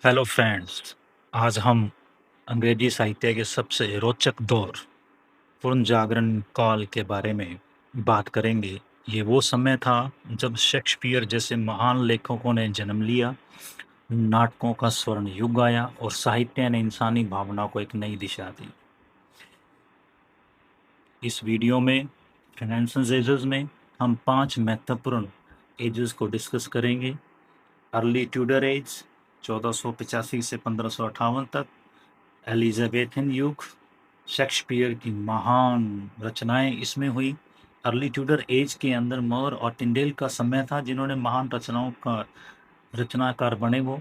Hello friends. आज हम अंग्रेजी साहित्य के सबसे रोचक दौर पुनर्जागरण काल के बारे में बात करेंगे। ये वो समय था जब शेक्सपियर जैसे महान लेखकों ने जन्म लिया, नाटकों का स्वर्ण युग आया और साहित्य ने इंसानी भावना को एक नई दिशा दी। इस वीडियो में रेनेसांस एजेस में हम 5 महत्वपूर्ण एजेस को डिस्कस करेंगे। अर्ली ट्यूडर एज 1485 से 1558 तक, एलिजाबेथन युग, शेक्सपियर की महान रचनाएं इसमें हुई। अर्ली ट्यूडर एज के अंदर मोर और टिंडेल का समय था जिन्होंने महान रचनाओं का रचनाकार बने वो।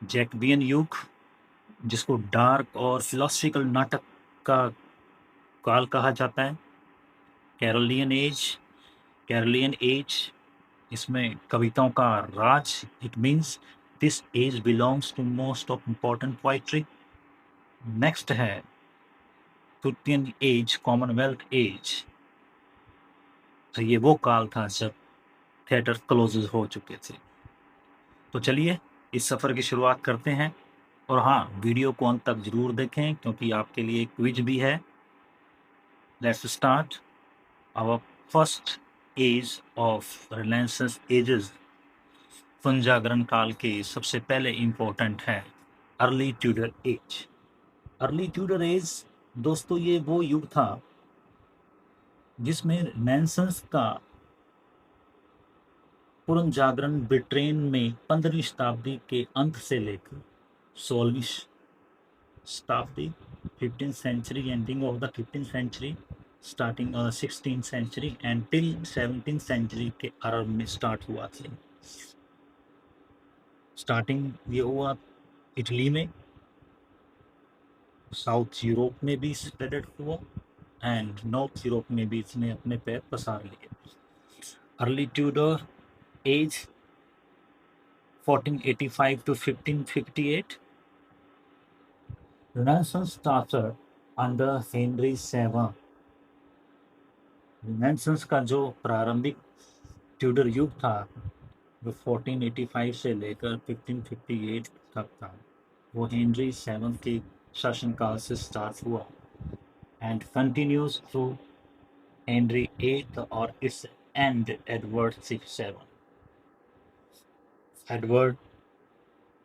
जैकबियन युग, जिसको डार्क और फिलोसफिकल नाटक का काल कहा जाता है। कैरोलियन एज, इसमें कविताओं का राज। It means this age belongs to most of important poetry. Next है विक्टोरियन एज, कॉमनवेल्थ एज। तो ये वो काल था जब थिएटर क्लोजेस हो चुके थे। तो चलिए इस सफ़र की शुरुआत करते हैं। और हाँ, वीडियो को अंत तक जरूर देखें क्योंकि आपके लिए एक क्विज भी है। Let's start our first age of renaissance ages. पुनर्जागरण काल के सबसे पहले इम्पोर्टेंट है early Tudor age. Early Tudor age दोस्तों, ये वो युग था जिसमें रिनेसांस का पुनर्जागरण ब्रिटेन में 15वीं शताब्दी के अंत से लेकर 16वीं शताब्दी, 15th century, ending of the 15th century, starting 16th century and till 17th century के आरंभ में स्टार्ट हुआ था। स्टार्टिंग ये हुआ इटली में, साउथ यूरोप में भी स्प्रेड हुआ एंड नॉर्थ यूरोप में भी इसने अपने पैर पसार लिए। Early Tudor age 1485 to 1558, Renaissance started under Henry VII। रेनेसांस का जो प्रारंभिक ट्यूडर युग था जो 1485 से लेकर 1558 तक था, वो हेनरी सेवन के शासनकाल से स्टार्ट हुआ and continues through Henry eight और its end Edward seven. Edward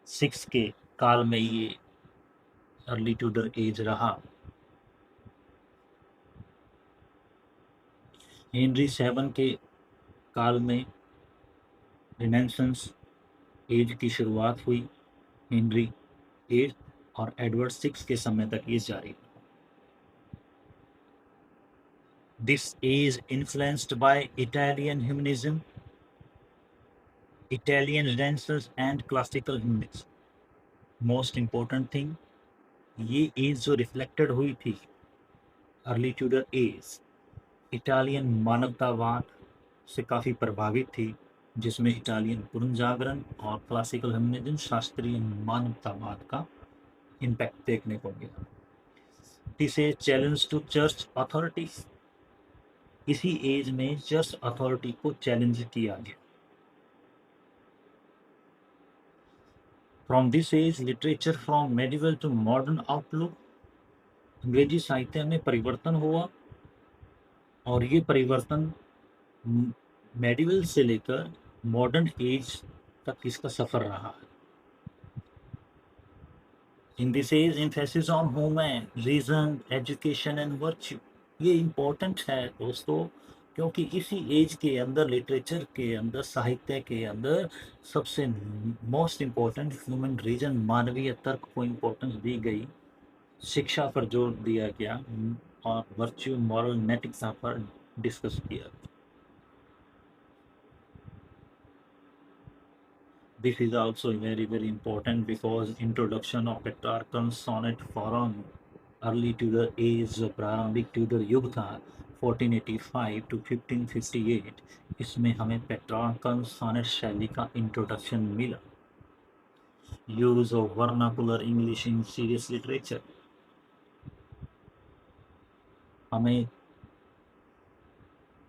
six के काल में ये अर्ली ट्यूडर एज रहा। हेनरी सेवन के काल में रेनेसांस एज की शुरुआत हुई। हेनरी एट और एडवर्ड सिक्स के समय तक ये जारी रहा। This is influenced by Italian humanism, Italian Renaissance and classical humanism. Most important thing, ये एज जो रिफ्लेक्टेड हुई थी अर्ली ट्यूडर एज, इटालियन मानवतावाद से काफ़ी प्रभावित थी, जिसमें इटालियन पुनर्जागरण और क्लासिकल ह्यूमनिज्म, शास्त्रीय मानवतावाद का इम्पैक्ट देखने को मिला। This is challenge to church authorities. इसी एज में चर्च अथॉरिटी को चैलेंज किया गया। From this age literature from medieval to modern outlook, अंग्रेजी साहित्य में परिवर्तन हुआ और ये परिवर्तन मेडिवल से लेकर मॉडर्न एज तक इसका सफर रहा है। In this age emphasis on human reason, education and virtue. ये इम्पोर्टेंट है दोस्तों, क्योंकि इसी एज के अंदर, लिटरेचर के अंदर, साहित्य के अंदर सबसे मोस्ट इम्पोर्टेंट ह्यूमन रीजन, मानवीय तर्क को इम्पोर्टेंस दी गई, शिक्षा पर जोर दिया गया और वर्च्यू, मॉरल, नैतिकता पर डिस्कस किया। This is also very important because introduction of Petrarchan sonnet form early Tudor age, जो प्रारंभिक ट्यूडर युग था 1485 to 1558, इसमें हमें पेट्रार्कन सोनेट शैली का इंट्रोडक्शन मिला। Use of vernacular English in serious literature, हमें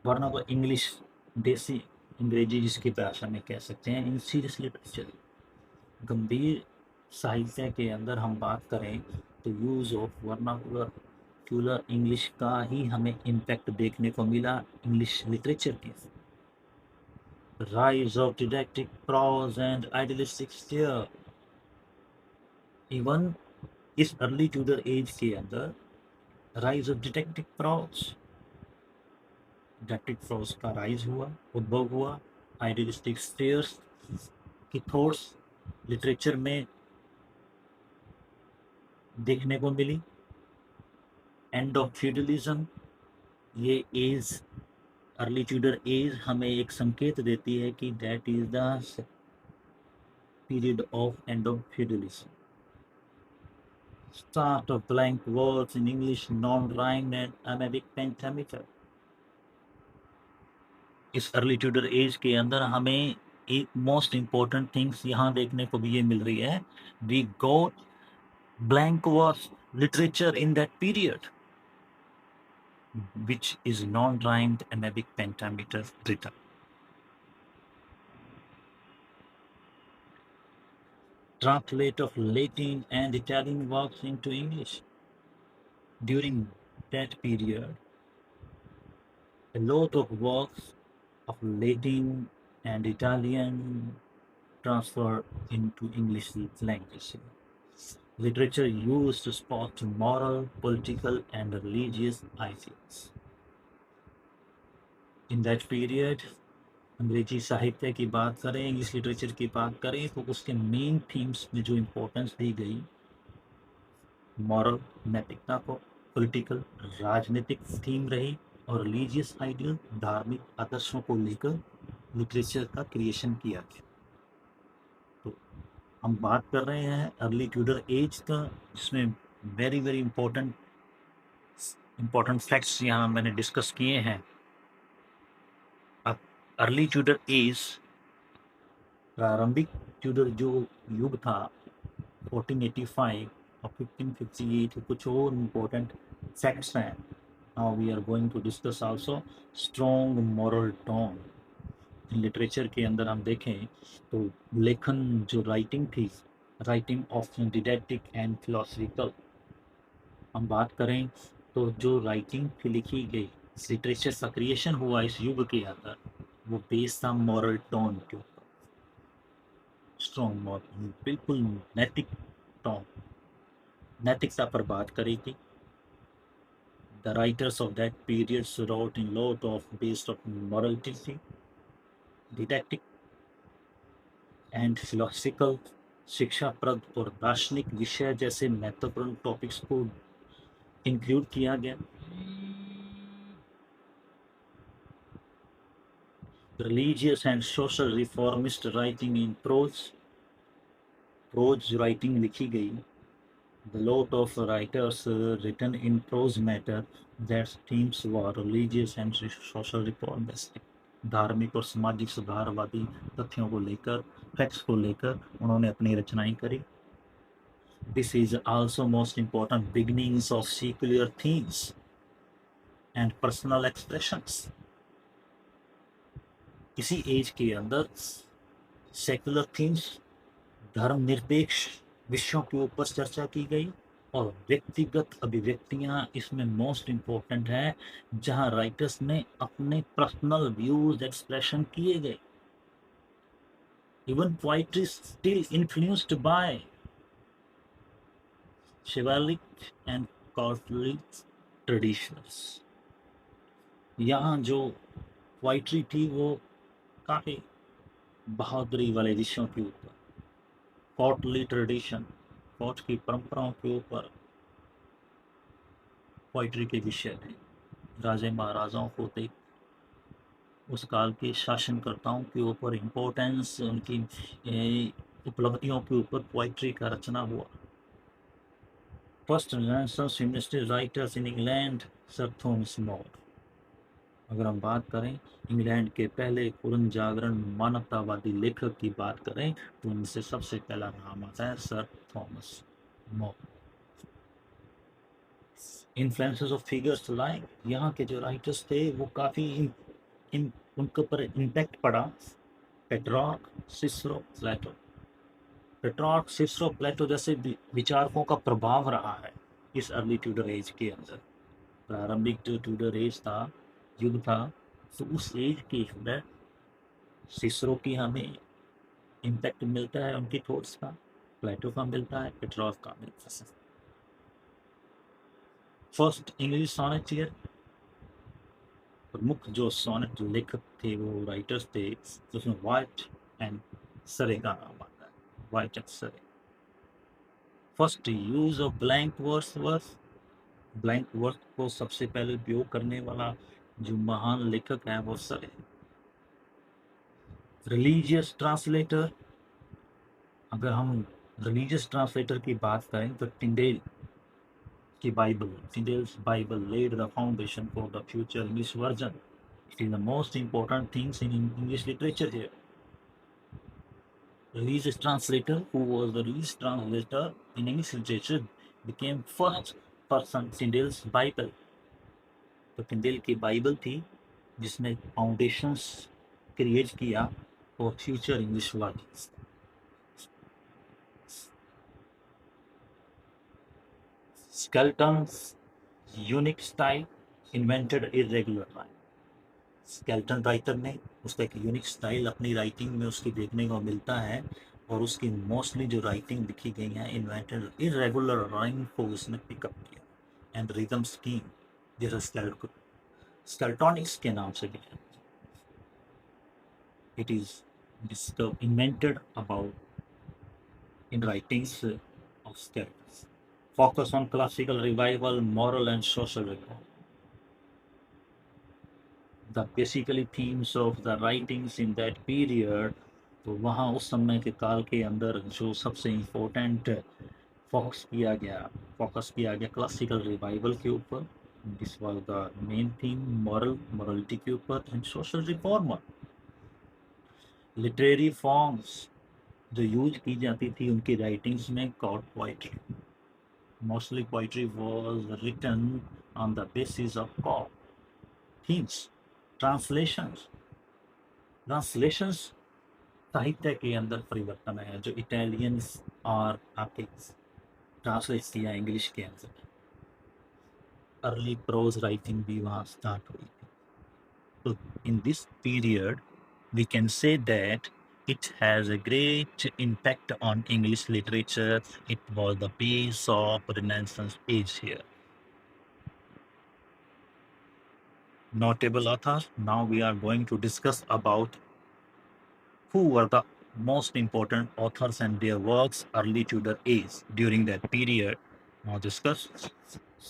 वर्नाकुलर इंग्लिश, देसी अंग्रेजी जिसकी भाषा में कह सकते हैं, इन सीरियस लिटरेचर, गंभीर साहित्य के अंदर हम बात करें तो यूज़ ऑफ वर्नाकुलर इंग्लिश का ही हमें इम्पैक्ट देखने को मिला इंग्लिश लिटरेचर के। Rise of didactic prose and idealistic stair. Even इस अर्ली ट्यूडर एज के अंदर राइज ऑफ डिडैक्टिक प्रोज का राइज हुआ, उद्भव हुआ। आइडियलिस्टिक स्टेयर्स की थॉट्स लिटरेचर में देखने को मिली। एंड ऑफ फ्यूडलिज्म, ये एज अर्ली ट्यूडर एज हमें एक संकेत देती है कि that is the period of end of feudalism. Start of blank words in English non rhymed and amoebic pentameter. इस अर्ली ट्यूडर एज के अंदर हमें एक मोस्ट इंपॉर्टेंट थिंग्स यहाँ देखने को भी ये मिल रही है। We got blank verse literature in that period, which is non-rhymed amebic pentameter written. Translate of Latin and Italian works into English. During that period, a lot of works of Latin and Italian transferred into English language. Literature used to spot moral, political, and religious ideals. In that period, अंग्रेजी साहित्य की बात करें, English literature की बात करें तो उसके मेन थीम्स में जो इम्पोर्टेंस दी गई मॉरल, नैतिकता को, पॉलिटिकल, राजनीतिक थीम रही, और रिलीजियस आइडियल, धार्मिक आदर्शों को लेकर लिटरेचर का क्रिएशन किया गया। तो हम बात कर रहे हैं अर्ली ट्यूडर एज का, जिसमें वेरी वेरी इंपॉर्टेंट फैक्ट्स यहाँ मैंने डिस्कस किए हैं। अब अर्ली ट्यूडर एज, प्रारंभिक ट्यूडर जो युग था 1485 और 1558, कुछ और इम्पोर्टेंट फैक्ट्स हैं। Now we are going to discuss also strong moral tone. Literature के अंदर हम देखें तो लेखन जो राइटिंग थी, writing of didactic and philosophical, हम बात करें तो जो राइटिंग थी लिखी गई, लिटरेचर का क्रिएशन हुआ इस युग के अंदर, वो बेस्ड था मॉरल टोन के ऊपर। स्ट्रॉन्ग मॉरल, बिल्कुल नैतिक टोन, नैतिकता पर बात करेगी। The writers of that period wrote in lot of based on morality, didactic and philosophical, शिक्षाप्रद और दार्शनिक विषय जैसे महत्वपूर्ण टॉपिक्स को इंक्लूड किया गया। Religious and social reformist writing in prose, prose writing लिखी गई। The lot of writers written in prose matter, their themes were religious and social reformist, धार्मिक और सामाजिक सुधारवादी तथ्यों को लेकर, फैक्ट्स को लेकर उन्होंने अपनी रचनाएं करी। This is also most important beginnings of secular themes and personal expressions. इसी एज के अंदर सेकुलर थीम्स, धर्मनिरपेक्ष विषयों के ऊपर चर्चा की गई, और व्यक्तिगत अभिव्यक्तियां इसमें मोस्ट इम्पोर्टेंट है, जहां राइटर्स ने अपने पर्सनल व्यूज एक्सप्रेशन किए गए। Even poetry still influenced by chivalric and courtly traditions। यहाँ जो पोइट्री थी वो काफ़ी बहादुरी वाले विषयों के ऊपर, कोर्टली ट्रेडिशन, कोर्ट की परंपराओं के ऊपर पोइट्री के विषय थे। राजे महाराजाओं को देख, उस काल के शासनकर्ताओं के ऊपर इम्पोर्टेंस, उनकी उपलब्धियों के ऊपर पोइट्री का रचना हुआ। First renaissance feminist writers in England, sir Thomas More. अगर हम बात करें इंग्लैंड के पहले पूर्ण जागरण मानवतावादी लेखक की बात करें तो उनसे सबसे पहला नाम आता है sir Thomas More. Influences of figures like, यहाँ के जो राइटर्स थे वो काफ़ी उनके ऊपर इम्पैक्ट पड़ा। पेट्रॉर्क, सिसरो, प्लेटो। पेट्रॉर्क, सिसरो, प्लेटो जैसे विचारकों का प्रभाव रहा है इस अर्ली ट्यूडर एज के अंदर। प्रारंभिक जो ट्यूडर एज था, युग था, तो उस एज के अंदर सिसरो की हमें इम्पैक्ट मिलता है, उनकी थॉट्स का, प्लेटो का मिलता है, पेट्रॉर्क का मिलता है। फर्स्ट इंग्लिश सॉनेटियर, प्रमुख जो सोनेट लेखक थे, वो राइटर्स थे, उसमें वाइट एंड सरे का नाम आता है, Wyatt and Surrey. First use of blank verse, blank verse को सबसे पहले उपयोग करने वाला जो महान लेखक है वो सरे। रिलीजियस ट्रांसलेटर, अगर हम रिलीजियस ट्रांसलेटर की बात करें तो टिंडेल की Bible, Tyndale's Bible laid the foundation for the future English version. It is the most important things in English literature here. Religious translator, who was the religious translator in English literature, became first person Tyndale's Bible. तो Tyndale की Bible थी जिसने foundations create किया for future English words. Skelton's unique style invented irregular rhyme. Skelton writer ने उसका एक unique style अपनी writing में उसकी देखने को मिलता है, और उसकी मोस्टली जो राइटिंग लिखी गई है इन्वेंटेड इरेगुलर राइम को उसने पिकअप किया एंड रिदम स्कीम, जैसे स्केल्टोनिक्स के नाम से भी है। It is invented about in writings of skeletons. Focus on classical revival, moral and social reform. The basically themes of the writings in that period, तो वहाँ उस समय के काल के अंदर जो सबसे इम्पोर्टेंट फोकस किया गया क्लासिकल रिवाइवल के ऊपर, this was the main theme, morality के ऊपर, and social reformer. Literary forms जो यूज की जाती थी उनकी राइटिंग्स में, court poetry, mostly poetry was written on the basis of court themes. Translations, translations साहित्य के अंदर परिवर्तन है, जो इटालियंस और आपके ट्रांसलेट किया इंग्लिश के अंदर। अर्ली प्रोज राइटिंग भी वहाँ स्टार्ट हुई थी। तो in this period we can say that it has a great impact on English literature. It was the base of Renaissance age here. Notable authors. Now we are going to discuss about who were the most important authors and their works early Tudor age during that period. Now discuss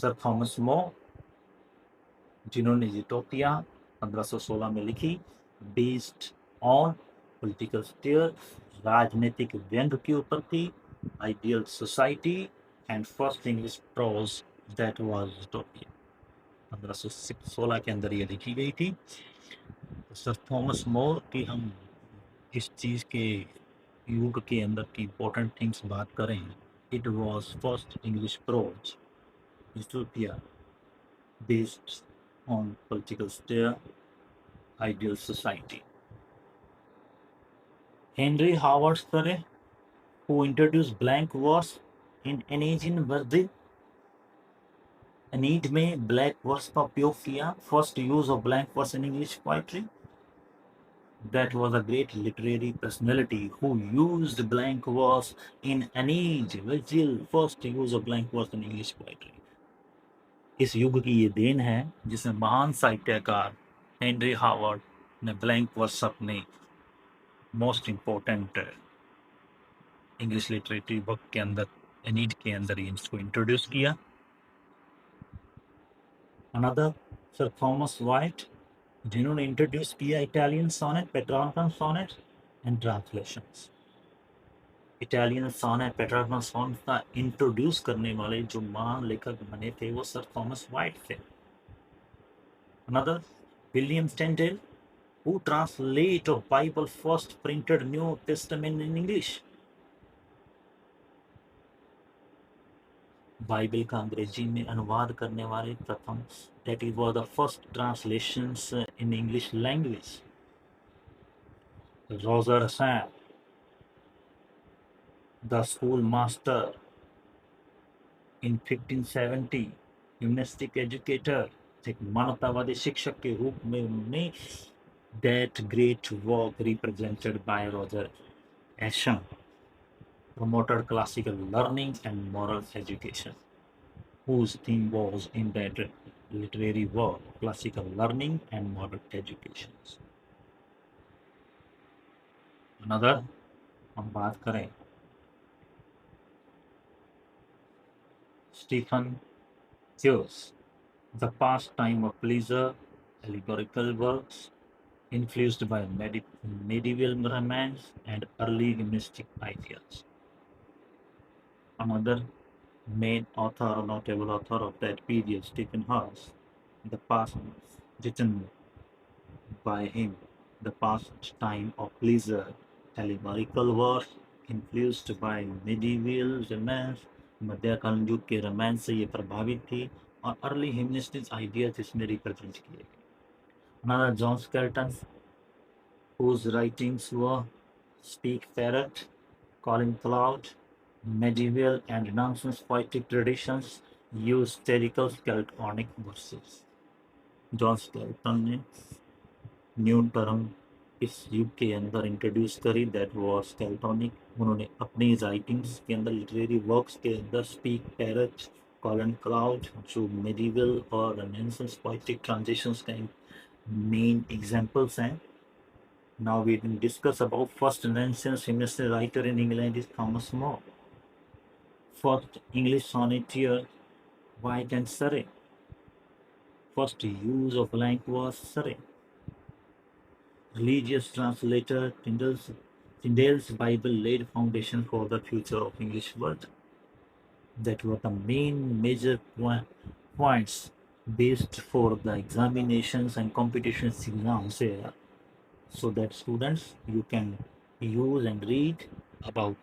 Sir Thomas More, जिन्होंने utopia 1516 में लिखी, based on political steer, राजनीतिक व्यंग के ऊपर थी, ideal society and first English pros that was utopia. 1516 के अंदर ये लिखी गई थी। सर थॉमस मोर की हम इस चीज़ के युग के अंदर की इम्पोर्टेंट थिंग्स बात करें, it was first English pros utopia based on political stir, ideal society. Henry Howard Surrey, who introduced blank verse in An Age in Virgil, Aeneid में ब्लैक वर्स का उपयोग किया, first use of blank verse in English poetry. That was a great literary personality who used blank verse in An Age, Virgil, first use of blank verse in English poetry. इस युग की ये then है जिसमें महान साहित्यकार Henry Howard ने blank verse अपने most important English literature book के अंदर, एनीड के अंदर ही इसको इंट्रोड्यूस किया। अनदर सर थॉमस वाइट, जिन्होंने इंट्रोड्यूस किया Italian sonnet, Petrarchan sonnet and translations. Italian sonnet, Petrarchan sonnet का इंट्रोड्यूस करने वाले जो महान लेखक बने थे वो सर थॉमस वाइट थे। अनदर विलियम स्टेंडेल, who translate of Bible first printed New Testament in English. Bible का अंग्रेजी में अनुवाद करने वाले प्रथम, that it was the first translations in English language. Roger Sam, The schoolmaster in 1570, humanistic educator, एक मानवतावादी शिक्षक के रूप में उन्होंने that great work represented by Roger Ascham promoted classical learning and moral education, whose theme was in that literary work, classical learning and moral education. Another, हम बात करें Stephen Hughes, The Pastime of Pleasure, allegorical works influenced by medieval romance and early mystic ideas. Another main author or notable author of that period, Stephen Hawes, The Past, written by him, The Pastime of Pleasure, allegorical work influenced by medieval romance, मध्यकालीन युग के romance से ये प्रभावित थी और early humanistic ideas इसमें represent किए गए. Another John Skelton, whose writings were Speak Parrot, Calling Cloud, medieval and Renaissance poetic traditions use satirical Skeltonic verses. John Skelton ने न्यू टर्म इस युग के अंदर इंट्रोड्यूस करी, दैट वाज स्केल्टोनिक. उन्होंने अपनी राइटिंग्स के अंदर, लिटरेरी वर्क्स के अंदर speak parrot, call and cloud, जो मेडिवल और रेनेसांस पोएटिक ट्रांजिशंस का मेन एग्जांपल्स हैं. Now we will discuss about first renaissance famous writer in England is Thomas More. First English sonneteer, White and Surrey. First use of language was Surrey. Religious translator Tyndale's Bible laid foundation for the future of English word. That were the main major points based for the examinations and competitions exams here, so that students you can use and read about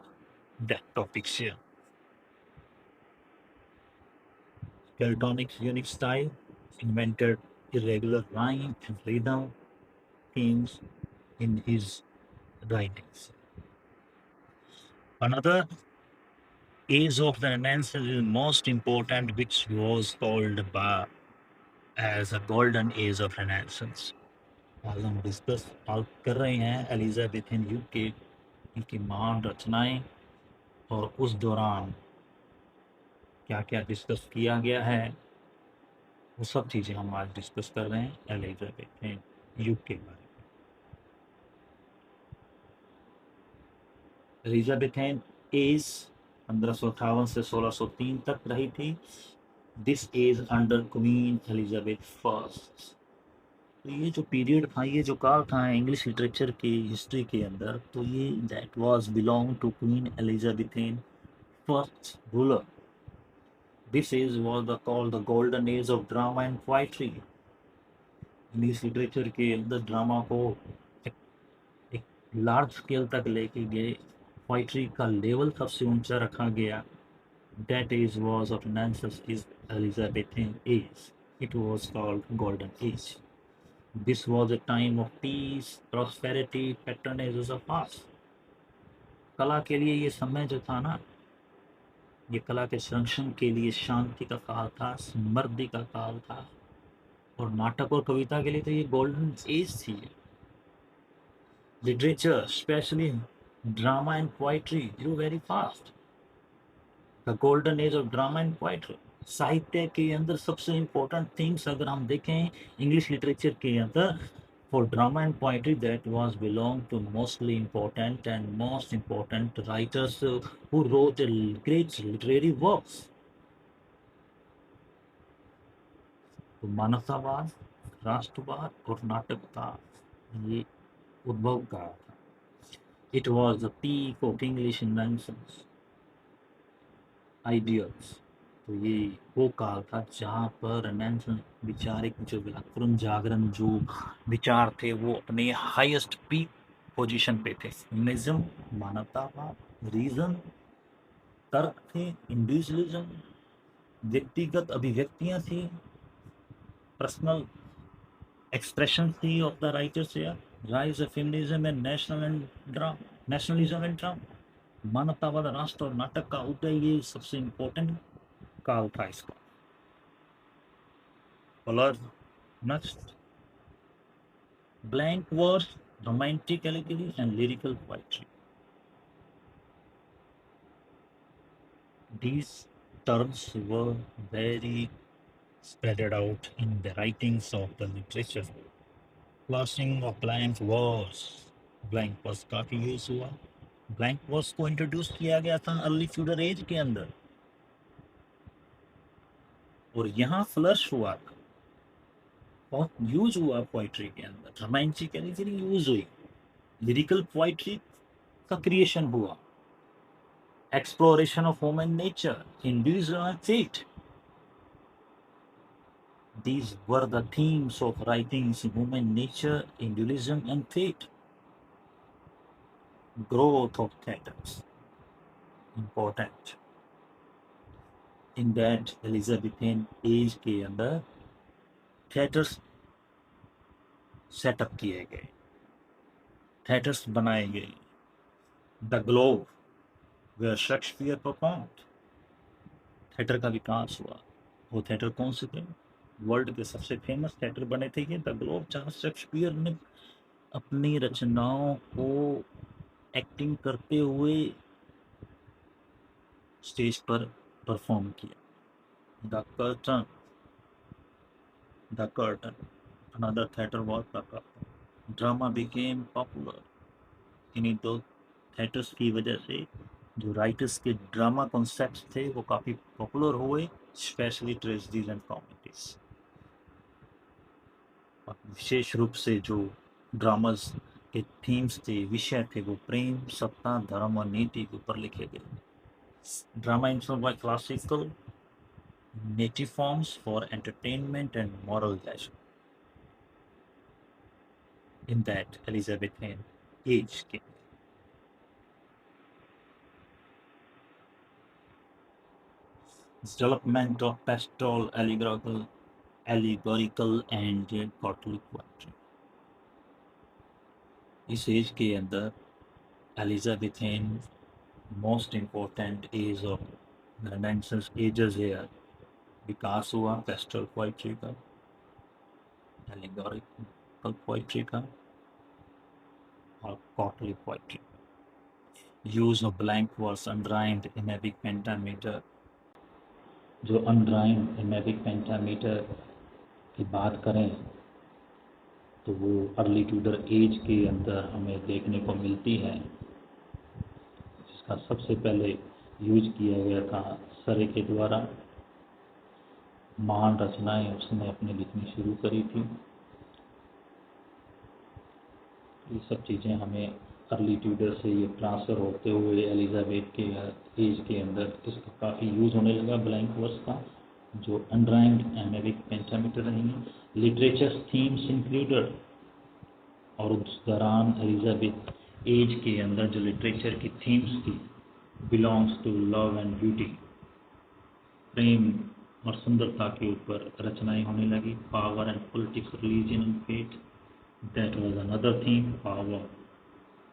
that topics here. Keltonic's unique style invented irregular rhyme and rhythm themes in his writings. Another age of the Renaissance is most important, which was called as a golden age of Renaissance. आज हम discuss कर रहे हैं Elizabethan युग के इनकी महान रचनाएं और उस दौरान क्या क्या डिस्कस किया गया है, वो सब चीज़ें हम आज डिस्कस कर रहे हैं एलिजाबेथन युग के बारे में. एलिजाबेथन एज 1558 से 1603 तक रही थी. This age under Queen Elizabeth first. तो ये जो पीरियड था, ये जो काल था इंग्लिश लिटरेचर की हिस्ट्री के अंदर, तो ये that was belong to Queen Elizabethan first ruler. This age was the called the golden age of drama and poetry. English literature के अंदर ड्रामा को एक लार्ज स्केल तक लेके गए, पोएट्री का लेवल सबसे ऊंचा रखा गया. That age was of Renaissance is Elizabethan age. It was called Golden Age. This was a time of peace, prosperity, patronage of arts. कला के लिए ये समय जो था ना, ये कला के संरक्षण के लिए शांति का काल था, समृद्धि का काल था. और नाटक और कविता के लिए तो ये गोल्डन एज थी. Literature, specially drama and poetry, grew very fast. The golden age of drama and poetry. साहित्य के अंदर सबसे इम्पोर्टेंट थिंग्स अगर हम देखें इंग्लिश लिटरेचर के अंदर, for drama and poetry that was belong to mostly important and most important writers who wrote great literary works. तो मानवतावाद, राष्ट्रवाद और नाटक का ये उद्भव का था. It was the peak of English inventions ideals. तो ये वो काल था जहाँ पर रेनेसांस विचारिक जो व्याकरण जागरण जो विचार थे वो अपने हाईएस्ट पीक पोजीशन पे थे. ह्यूमनिज्म, मानवतावाद, रीजन, तर्क थे, इंडिविजुअलिज्म, व्यक्तिगत अभिव्यक्तियां थी, पर्सनल एक्सप्रेशन थी ऑफ द राइटर्स. या rise of feminism and nationalism and drama. मानवतावाद राष्ट्र और नाटक का उदय, ये सबसे इम्पोर्टेंट काल था इसका। Colour next, blank verse, romantic allegory, and lyrical poetry. These terms were very spread out in the writings of the literature. Flourishing of blank verse, blank verse काफी यूज हुआ। ब्लैंक वर्स को introduce किया गया था early feudal as के अंदर, और यहाँ फ्लश हुआ, बहुत यूज हुआ पोइट्री के अंदर। रोमांटिक एलिगरी यूज हुई, लिरिकल पोइट्री का क्रिएशन हुआ, exploration of human nature, Hinduism and fate. These were the themes of writings: human nature, Hinduism and fate. Growth of theatres, important. In that Elizabethan age के अंदर theatres setup किए गए, theatres बनाए गए। The Globe, where Shakespeare performed. Theatre का विकास हुआ। वो theatre कौन से थे? वर्ल्ड के सबसे फेमस थिएटर बने थे ये द ग्लोब, जहाँ शेक्सपियर ने अपनी रचनाओं को एक्टिंग करते हुए स्टेज पर परफॉर्म किया। The curtain, another theatre was the curtain. Drama became popular. इन्हीं दो थिएटर्स की वजह से जो राइटर्स के ड्रामा कॉन्सेप्ट्स थे वो काफ़ी पॉपुलर हुए, स्पेशली ट्रेजेडीज एंड कॉमेडीज। और विशेष रूप से जो ड्रामास के थीम्स थे, विषय थे, वो प्रेम, सत्ता, धर्म और नीति के ऊपर लिखे गए। Drama influenced by classical native forms for entertainment and moral lesson. In that Elizabethan age के development of pastoral, allegorical and Catholic poetry. इस एज के अंदर Elizabethan most important age of Renaissance ages है, विकास हुआ पेस्टल पोइट्री का, allegorical poetry का और courtly poetry. Use of blank verse unrhymed iambic pentameter. जो अनराइम्ड इमेबिक पेंटामीटर की बात करें तो वो अर्ली ट्यूडर एज के अंदर हमें देखने को मिलती है, जिसका सबसे पहले यूज किया गया था सरे के द्वारा। महान रचनाएं उसने अपने लिखनी शुरू करी थी। ये सब चीज़ें हमें अर्ली ट्यूडर से ये ट्रांसफ़र होते हुए एलिजाबेथ के एज के अंदर इसका काफ़ी यूज़ होने लगा ब्लैंक वर्स का, जो अनराइम्ड एमेबिक पेंटामीटर रहेंगे। लिटरेचर थीम्स इंक्लूडेड, और उस दौरान एलिजाबेथ एज के अंदर जो लिटरेचर की थीम्स थी, belongs to love and beauty, प्रेम और सुंदरता के ऊपर रचनाएं होने लगी। Power and politics, religion and faith, that was another theme, power,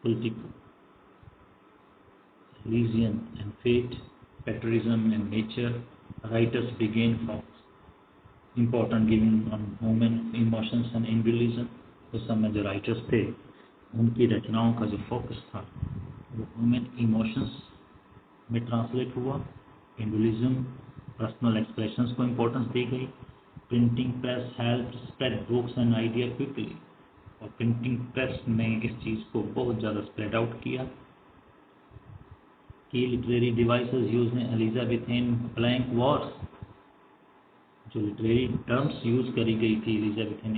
politics, religion and faith, patriotism and nature. Writers began focus important giving on human emotions and individualism. उस समय जो राइटर्स थे उनकी रचनाओं का जो फोकस था वो ह्यूमन इमोशंस में ट्रांसलेट हुआ। इंडिविजुअलिज्म, पर्सनल एक्सप्रेशंस को इम्पोर्टेंस दी गई। Printing press help spread books and idea quickly, और प्रिंटिंग प्रेस ने इस चीज़ को बहुत ज़्यादा स्प्रेड आउट किया। की लिटरेरी डिवाइसेस यूज ने एलिजाबेथन ब्लैंक वर्स, जो लिटरेरी टर्म्स यूज करी गई थी एलिजाबेथन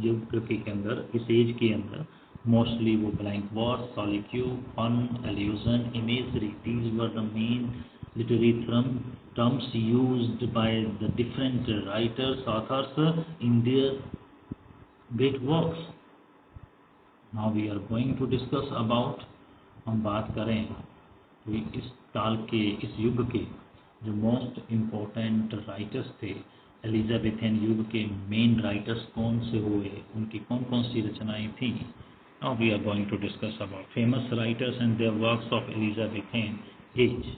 युग के अंदर, इस एज के अंदर, मोस्टली वो blank verse, solitude, fun, allusion, imagery, these were the main literary terms used by the different writers, authors in their great works. Now we are going to discuss about, हम बात करें तो इस काल के, इस युग के जो मोस्ट इम्पोर्टेंट राइटर्स थे, एलिजाबेथन युग के मेन राइटर्स कौन से हुए, उनकी कौन कौन सी रचनाएं थीं, Now we are going to discuss about famous writers and their works of Elizabethan age.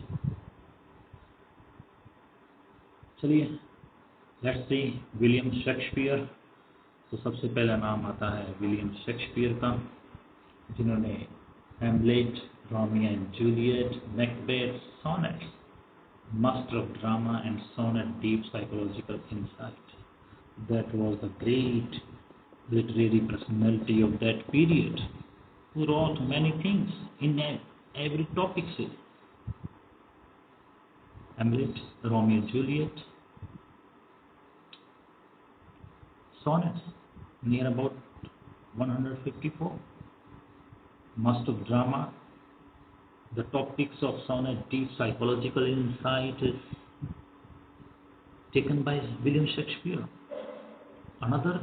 चलिए, लेट्स सी विलियम शेक्सपियर। तो सबसे पहला नाम आता है विलियम शेक्सपियर का, जिन्होंने Hamlet, Romeo and Juliet, Macbeth, sonnets, master of drama and sonnet deep psychological insight. That was the great literary personality of that period, who wrote many things in every topic. Hamlet, Romeo and Juliet, sonnets, near about 154. Master of drama, the topics of sonnet deep psychological insight is taken by William Shakespeare. Another,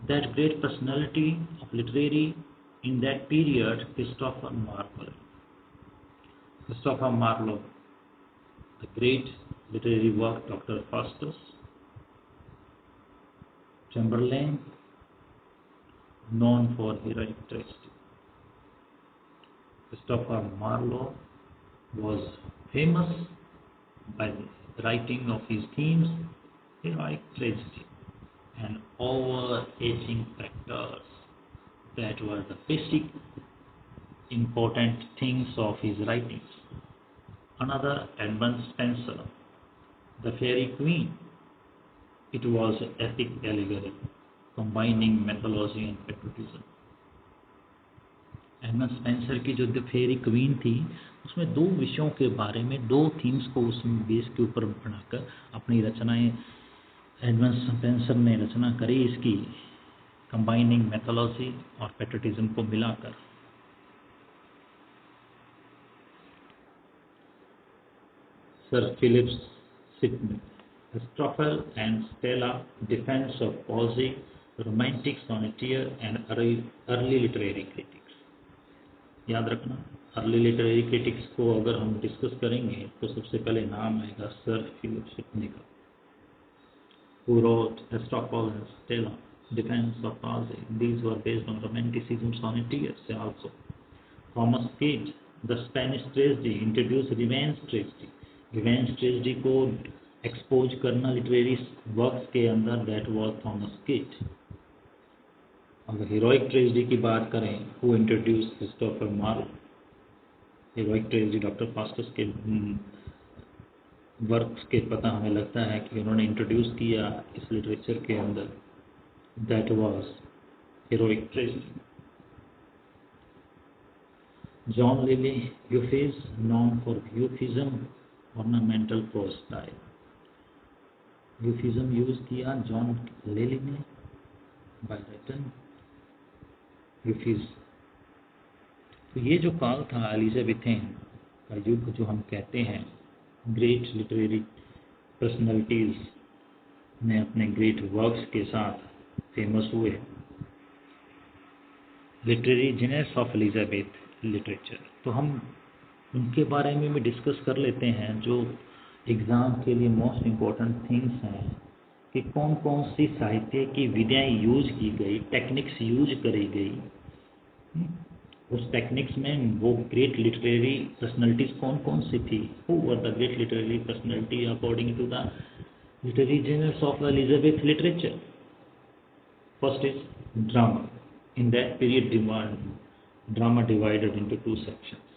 that great personality of literary in that period, Christopher Marlowe. Christopher Marlowe, the great literary work, Dr. Faustus, Chamberlain, known for heroic tragedy. Christopher Marlowe was famous by the writing of his themes, heroic tragedy, and overarching factors that were the basic important things of his writings. Another, Edmund Spenser, The Fairy Queen. It was an epic allegory combining mythology and patriotism. Edmund Spenser की जो the fairy queen थी, उसमें दो विषयों के बारे में, दो थीम्स को उस बेस के ऊपर बनाकर अपनी रचनाएं एडमंड स्पेंसर ने रचना करी, इसकी कंबाइनिंग मैथोलॉजी और पेट्रियटिज्म को मिलाकर। Sir Philip Sidney, Astrophel and Stella, defence of poesy, romantic sonneteer and early literary critics. याद रखना, अर्ली लिटरेरी क्रिटिक्स को अगर हम डिस्कस करेंगे तो सबसे पहले नाम आएगा सर फिलिप सिडनी का, who wrote Aristotle and Stella, Defense of Pause. These were based on romanticism sonneteers also. Thomas Cage, The Spanish Tragedy, introduced revenge tragedy. Revenge tragedy को एक्सपोज करना लिटरेरी वर्क्स के अंदर, that was Thomas Kyd. अगर heroic tragedy की बात करें, who introduce Christopher Marlowe. Heroic tragedy Doctor Faustus के works के पता हमें लगता है कि उन्होंने इंट्रोड्यूस किया इस लिटरेचर के अंदर, that was heroic tragedy. John Lyly, Euphues, known for euphuism, ornamental prose style. Euphuism use किया जॉन लिली ने, बाय रिटन यूफिज। तो ये जो काल था एलिजाबेथेन का युग जो हम कहते हैं, ग्रेट लिटरेरी पर्सनैलिटीज ने अपने ग्रेट वर्क्स के साथ फेमस हुए। Literary genius of Elizabeth literature, तो हम उनके बारे में भी डिस्कस कर लेते हैं, जो एग्ज़ाम के लिए मोस्ट इम्पोर्टेंट थिंग्स हैं कि कौन कौन सी साहित्य की विधियाँ यूज की गई, टेक्निक्स यूज करी गई। उस टेक्निक्स में वो ग्रेट लिटरेरी पर्सनैलिटीज कौन कौन सी थी, who were the great literary personality according to the literary genius of Elizabeth literature. First is drama. In that period drama divided into two sections,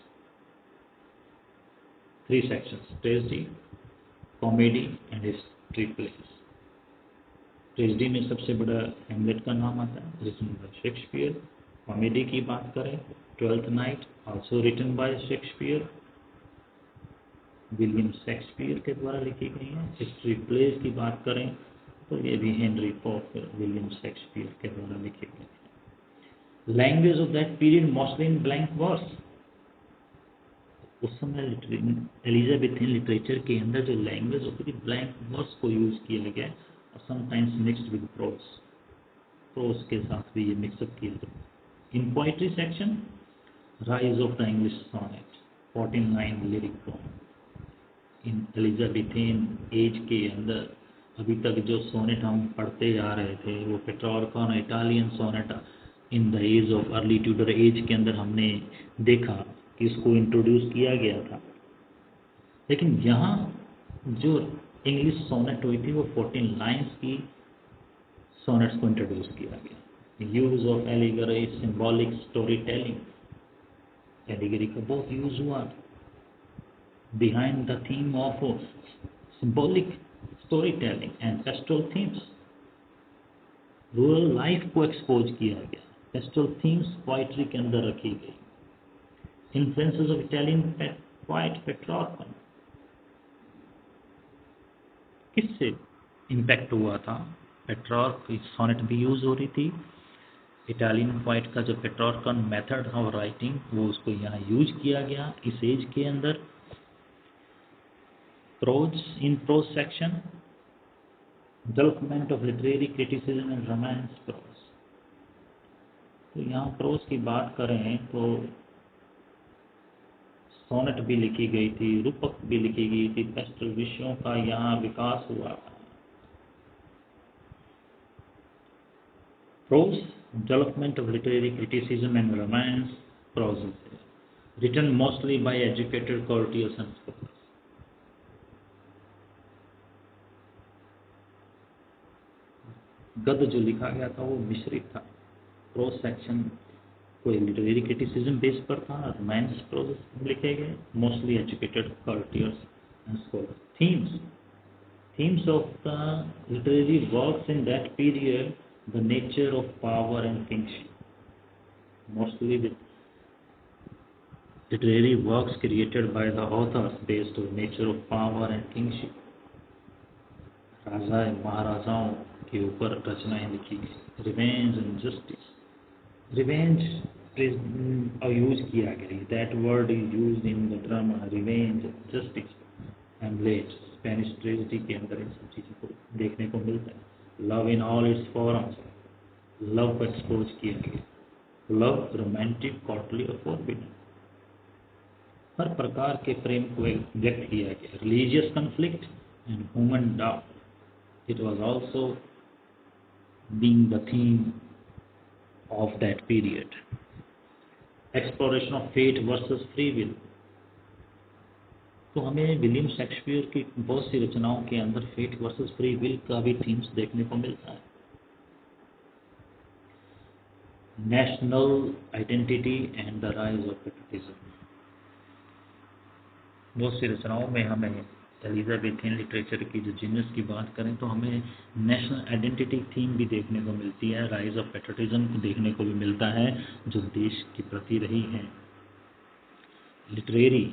three sections: tragedy, comedy and street plays. Tragedy में सबसे बड़ा Hamlet का नाम आता है, written by Shakespeare. Comedy की बात करें, Twelfth Night, also written by Shakespeare, William Shakespeare के द्वारा लिखी गई है। स्ट्रीट प्लेज की बात करें तो ये भी हेनरी पोर्टर, विलियम शेक्सपियर के द्वारा लिखी गई है। Language of that period mostly in blank verse. उस समय एलिजाबेथन लिटरेचर के अंदर जो लैंग्वेज होती थी, ब्लैंक वर्स को यूज किया गया और समटाइम्स मिक्स्ड विद प्रोज, तो उसके साथ भी ये मिक्सअप किया गया। In poetry section, rise of the English sonnet, 49 lyric poem. In Elizabethan age के अंदर अभी तक जो सोनेट हम पढ़ते जा रहे थे, वो पेट्रार्का और Italian sonnet in the age of early Tudor age के अंदर हमने देखा कि इसको इंट्रोड्यूस किया गया था। लेकिन यहाँ जो इंग्लिश सोनेट हुई थी वो 14 लाइन्स की सोनेट्स को इंट्रोड्यूस किया गया। Use of allegory, symbolic story telling, allegory का बहुत यूज हुआ behind the theme of symbolic story telling and pastel themes. Rural life को एक्सपोज किया गया, पेस्टल थीम्स पोइट्री के अंदर रखी गई। Influences of Italian poet Petrarchan, किससे इम्पैक्ट हुआ था? पेट्रार्क की सोनेट भी यूज हो रही थी। इटालियन पोएट का जो पेट्रार्कन मेथड था राइटिंग, वो उसको यहाँ यूज किया गया इस एज के अंदर। Prose, in prose section, development of literary criticism and romance prose. तो यहाँ प्रोज की बात करें तो सोनेट भी लिखी गई थी, रूपक भी लिखी गई थी, पेस्टल विषयों का यहाँ विकास हुआ। Prose, development of literary criticism and romance prose, written mostly by educated courtiers and scholars. गद्य जो लिखा गया था वो मिश्रित था। प्रोज सेक्शन कोई लिटरेरी क्रिटिसिज्म बेस पर था, रोमांस प्रोज लिखे गए, mostly educated courtiers and scholars. Themes of the literary works in that period, the nature of power and kingship. Mostly the literary works created by the authors based on nature of power and kingship. राजा महाराजाओं के ऊपर रचनाएं लिखी गई। Revenge and justice, revenge use किया गया, that word is use in the drama, revenge, justice, Hamlet, Spanish tragedy के अंदर इन सब चीज़ों को देखने को मिलता है। Love in all it's forms, love को एक्सपोज किया गया, लव रोमांटिक, कॉर्टली और फॉरबिडन, हर प्रकार के प्रेम को व्यक्त किया गया। Religious conflict and human doubt, it was also being the theme of that period. Exploration of fate versus free will. तो हमें विलियम शेक्सपियर की बहुत सी रचनाओं के अंदर फेट वर्सेस फ्री विल का भी थीम्स देखने को मिलता है। National identity and the rise of patriotism, बहुत सी रचनाओं में हमें एलिजाबेथियन लिटरेचर की जो जीनियस की बात करें तो हमें नेशनल आइडेंटिटी थीम भी देखने को मिलती है, राइज ऑफ पेट्रियटिज्म को देखने को भी मिलता है जो देश के प्रति रही है। लिटरेरी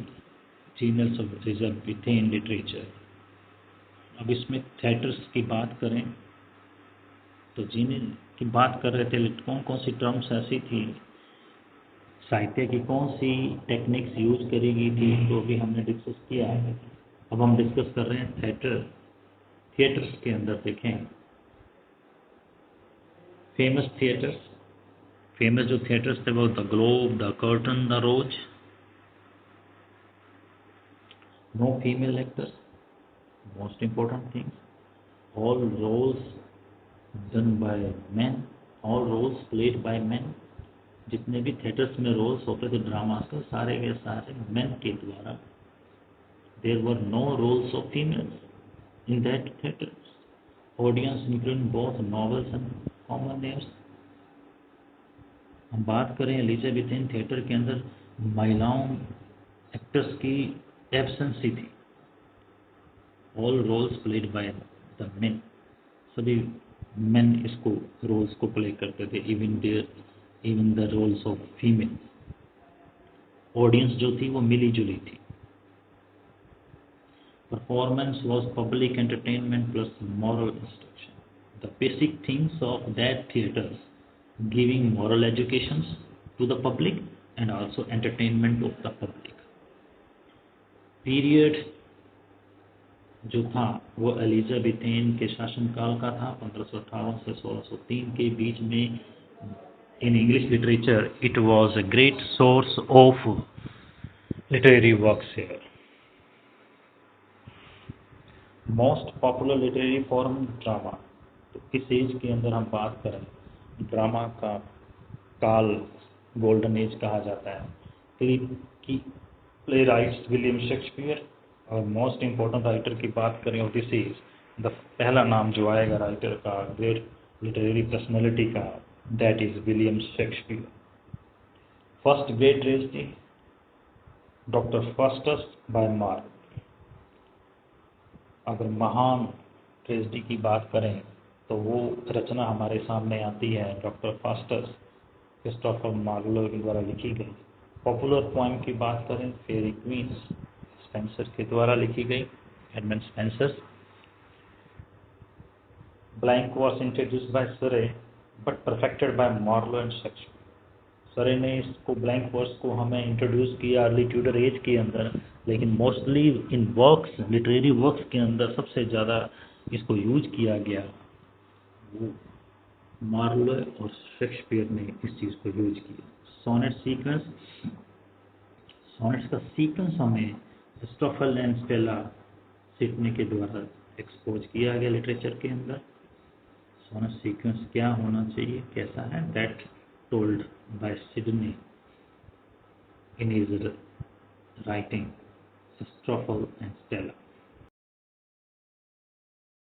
जीनियस ऑफ एलिजाबेथियन लिटरेचर, अब इसमें थिएटर्स की बात करें तो जीनियस की बात कर रहे थे, कौन कौन सी टर्म्स ऐसी थी, साहित्य की कौन सी टेक्निक्स यूज करी गई थी, तो भी हमने डिस्कस किया है। अब हम डिस्कस कर रहे हैं थिएटर्स के अंदर देखें फेमस थिएटर्स। फेमस जो थिएटर्स थे वो the Globe, the Curtain, the Rose. No female actors, most important thing, all roles done by man, all roles played by man. जितने भी थिएटर्स में रोल्स होते थे ड्रामास के, सारे के सारे मैन के द्वारा। There were no roles of females in that theatres. Audience including both novels and common names. हम बात करें एलिजाबेथियन थिएटर के अंदर महिलाओं एक्टर्स की एब्सेंस ही थी। All roles played by the men. सभी men इसको रोल्स को प्ले करते थे, even the roles of female. Audience जो थी वो मिली जुली थी। Performance was public entertainment plus moral instruction. The basic things of that theatres, giving moral educations to the public and also entertainment of the public. Period जो था वो एलिजाबेथियन के शासनकाल का था, 1558 से 1603 के बीच में। In English literature, it was a great source of literary works here. Most popular literary form drama. तो इस एज के अंदर हम बात करें ड्रामा का काल गोल्डन एज कहा जाता है। Play rights William Shakespeare. और मोस्ट इम्पोर्टेंट राइटर की बात करें और दिस इज द पहला नाम जो आएगा राइटर का, ग्रेट लिटरेरी पर्सनैलिटी का, that is William Shakespeare. First great tragedy Doctor Faustus bye mark. अगर महान ट्रेजेडी की बात करें तो वो रचना हमारे सामने आती है डॉक्टर फास्टस क्रिस्टोफर मार्लोवे के द्वारा लिखी गई। पॉपुलर पोएम की बात करें फेरी क्वींस स्पेंसर के द्वारा लिखी गई, Edmund Spenser. Blank was introduced by Surrey but perfected by Marlowe and Shakespeare. Surrey ने इसको ब्लैंक वर्स को हमें इंट्रोड्यूस किया अर्ली ट्यूडर एज के अंदर, लेकिन mostly in works literary works के अंदर सबसे ज़्यादा इसको यूज किया गया वो मार्लो और शेक्सपियर ने इस चीज़ को यूज किया। सोनेट सीक्वेंस, सोनेट्स का सीक्वेंस हमें स्टॉफल एंड स्टेला सिडनी के द्वारा एक्सपोज किया गया लिटरेचर के अंदर। सोनेट सीक्वेंस क्या होना चाहिए, कैसा है, that told by Sidney in his writing Astrophel and Stella.